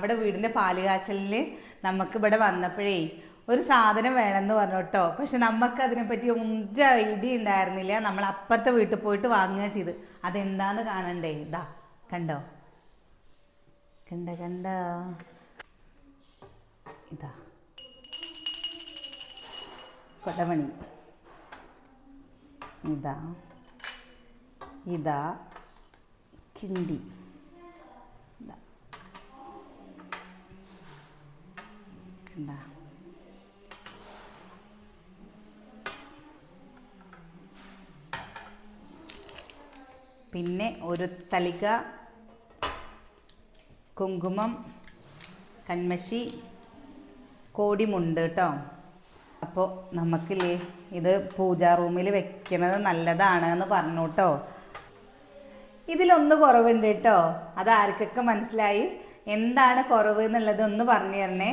നമ്മുടെ വീടിൻ്റെ പാലുകാച്ചലിൽ നമുക്ക് ഇവിടെ വന്നപ്പോഴേ ഒരു സാധനം വേണമെന്ന് പറഞ്ഞു കേട്ടോ. പക്ഷെ നമുക്ക് അതിനെപ്പറ്റി ഒരു ഐഡിയ ഉണ്ടായിരുന്നില്ല. നമ്മൾ അപ്പുറത്തെ വീട്ടിൽ പോയിട്ട് വാങ്ങുക ചെയ്ത്. അതെന്താന്ന് കാണണ്ടേ? ഇതാ കണ്ടോ, കണ്ടോ ഇതാ കൊടമണി, ഇതാ കിണ്ടി, കണ്ട പിന്നെ ഒരു തളിക കുങ്കുമം, കൺമഷി, കോടിമുണ്ട് കേട്ടോ. അപ്പോൾ നമുക്കില്ലേ ഇത് പൂജാ റൂമിൽ വെക്കുന്നത് നല്ലതാണ് എന്ന് പറഞ്ഞു കേട്ടോ. ഇതിലൊന്ന് കുറവുണ്ട് കേട്ടോ. അത് ആർക്കൊക്കെ മനസ്സിലായി? എന്താണ് കുറവ് എന്നുള്ളത് ഒന്ന് പറഞ്ഞു തരണേ.